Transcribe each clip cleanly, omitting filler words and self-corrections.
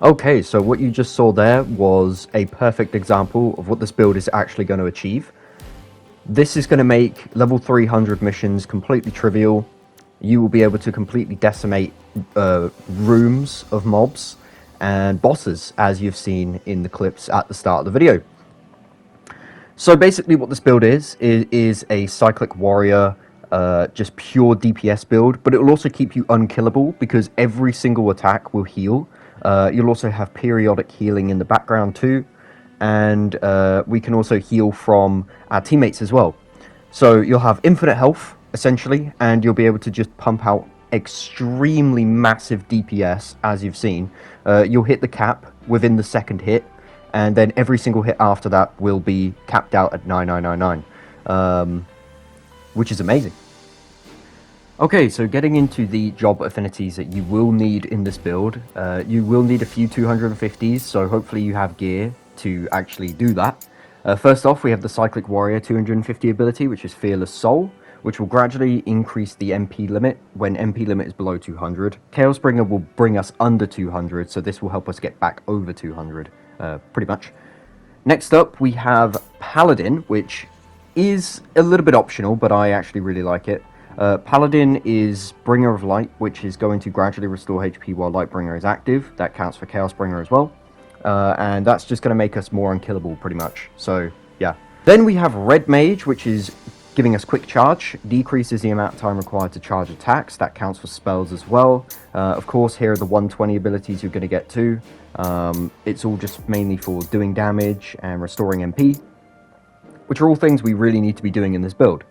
Okay, so what you just saw there was a perfect example of what this build is actually going to achieve. This is going to make level 300 missions completely trivial. You will be able to completely decimate rooms of mobs and bosses, as you've seen in the clips at the start of the video. So basically what this build is a Cyclic Warrior, just pure DPS build, but it will also keep you unkillable because every single attack will heal. You'll also have periodic healing in the background too, and we can also heal from our teammates as well. So you'll have infinite health, essentially, and you'll be able to just pump out extremely massive DPS, as you've seen. You'll hit the cap within the second hit, and then every single hit after that will be capped out at 9999, which is amazing. Okay, so getting into the job affinities that you will need in this build, you will need a few 250s, so hopefully you have gear to actually do that. First off, we have the Cyclic Warrior 250 ability, which is Fearless Soul, which will gradually increase the MP limit when MP limit is below 200. Chaosbringer will bring us under 200, so this will help us get back over 200, pretty much. Next up, we have Paladin, which is a little bit optional, but I actually really like it. Paladin is Bringer of Light, which is going to gradually restore HP while Lightbringer is active. That counts for Chaosbringer as well. And that's just going to make us more unkillable, pretty much. So, yeah. Then we have Red Mage, which is giving us Quick Charge. Decreases the amount of time required to charge attacks. That counts for spells as well. Of course, here are the 120 abilities you're going to get too. It's all just mainly for doing damage and restoring MP, which are all things we really need to be doing in this build.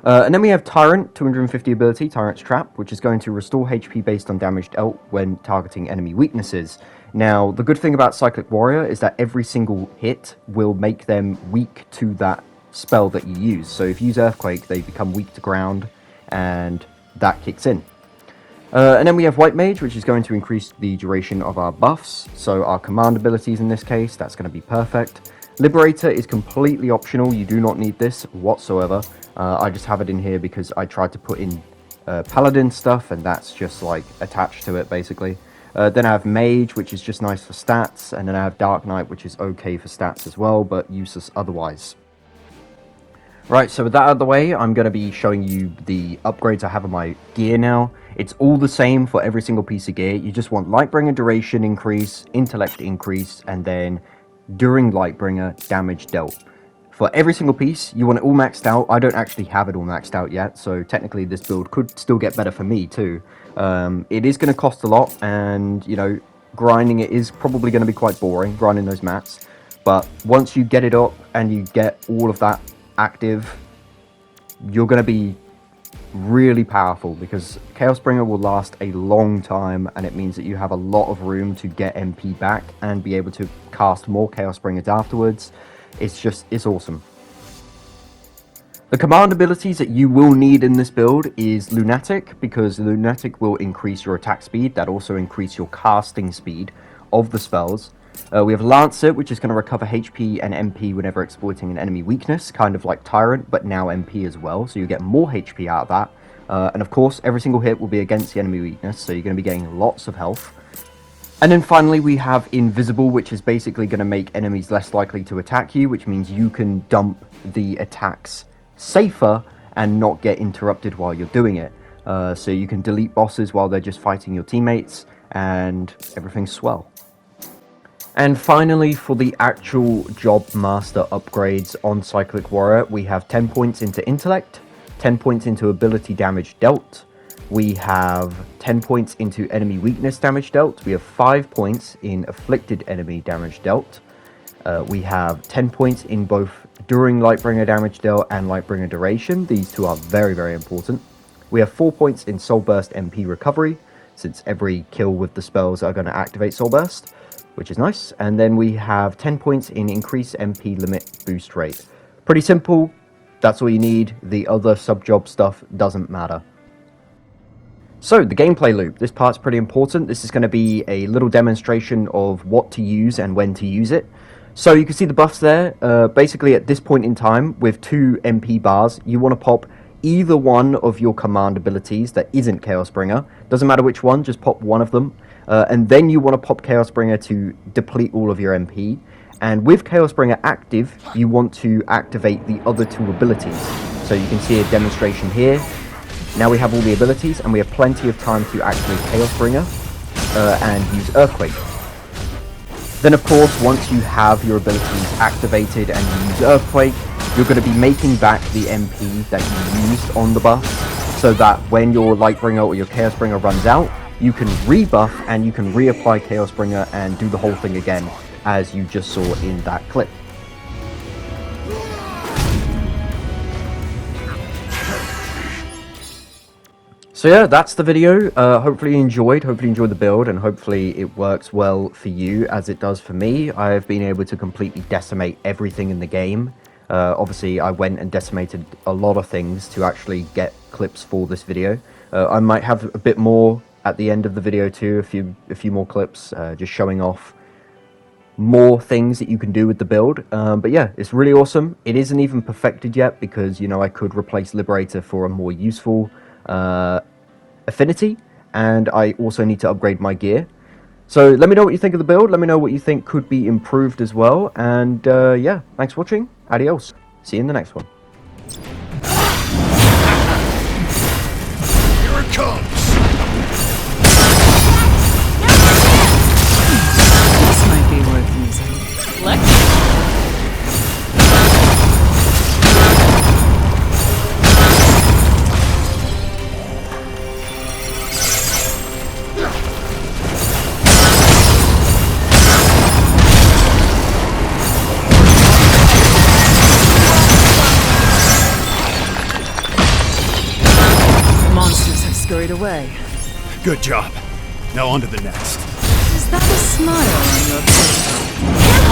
And then we have Tyrant, 250 ability, Tyrant's Trap, which is going to restore HP based on damage dealt when targeting enemy weaknesses. Now, the good thing about Cyclic Warrior is that every single hit will make them weak to that spell that you use. So if you use Earthquake, they become weak to ground, and that kicks in. And then we have White Mage, which is going to increase the duration of our buffs. So our command abilities in this case, that's going to be perfect. Liberator is completely optional. You do not need this whatsoever. I just have it in here because I tried to put in Paladin stuff, and that's just like attached to it basically. Then I have Mage, which is just nice for stats, and then I have Dark Knight, which is okay for stats as well, but useless otherwise. Right, so with that out of the way, I'm going to be showing you the upgrades I have on my gear now. It's all the same for every single piece of gear. You just want Lightbringer duration increase, intellect increase, and then during Lightbringer, damage dealt. For every single piece, you want it all maxed out. I don't actually have it all maxed out yet, so technically this build could still get better for me too. It is going to cost a lot, and, you know, grinding it is probably going to be quite boring, grinding those mats. But once you get it up and you get all of that active, you're going to be really powerful, because Chaosbringer will last a long time, and it means that you have a lot of room to get MP back and be able to cast more Chaosbringers afterwards. It's awesome. The command abilities that you will need in this build is Lunatic, because Lunatic will increase your attack speed. That also increase your casting speed of the spells. We have Lancer, which is going to recover HP and MP whenever exploiting an enemy weakness, kind of like Tyrant, but now MP as well, so you get more HP out of that. And of course, every single hit will be against the enemy weakness, so you're going to be getting lots of health. And then finally, we have Invisible, which is basically going to make enemies less likely to attack you, which means you can dump the attacks safer and not get interrupted while you're doing it. So you can delete bosses while they're just fighting your teammates, and everything's swell. And finally, for the actual Job Master upgrades on Cyclic Warrior, we have 10 points into Intellect, 10 points into Ability Damage Dealt, we have 10 points into Enemy Weakness Damage Dealt, we have 5 points in Afflicted Enemy Damage Dealt, we have 10 points in both During Lightbringer Damage Dealt and Lightbringer Duration. These two are very, very important. We have 4 points in Soul Burst MP Recovery, since every kill with the spells are going to activate Soul Burst, which is nice. And then we have 10 points in Increase MP Limit Boost Rate. Pretty simple. That's all you need. The other sub-job stuff doesn't matter. So, the gameplay loop. This part's pretty important. This is going to be a little demonstration of what to use and when to use it. So, you can see the buffs there. Basically, at this point in time, with 2 MP bars, you want to pop either one of your command abilities that isn't Chaosbringer. Doesn't matter which one, just pop one of them. And then you want to pop Chaosbringer to deplete all of your MP. And with Chaosbringer active, you want to activate the other two abilities. So you can see a demonstration here. Now we have all the abilities, and we have plenty of time to activate Chaosbringer and use Earthquake. Then of course, once you have your abilities activated and you use Earthquake, you're going to be making back the MP that you used on the buff, so that when your Lightbringer or your Chaosbringer runs out, you can rebuff and you can reapply Chaosbringer and do the whole thing again, as you just saw in that clip. So yeah, that's the video. Hopefully you enjoyed the build, and hopefully it works well for you as it does for me. I've been able to completely decimate everything in the game. Obviously I went and decimated a lot of things to actually get clips for this video. I might have a bit more at the end of the video too, a few more clips just showing off more things that you can do with the build. But yeah, it's really awesome. It isn't even perfected yet because, you know, I could replace Liberator for a more useful affinity, and I also need to upgrade my gear. So let me know what you think of the build, let me know what you think could be improved as well, and yeah, thanks for watching, adios, see you in the next one. Here it comes! This might be worth using. Let's scurried away. Good job. Now on to the next. Is that a smile on your face?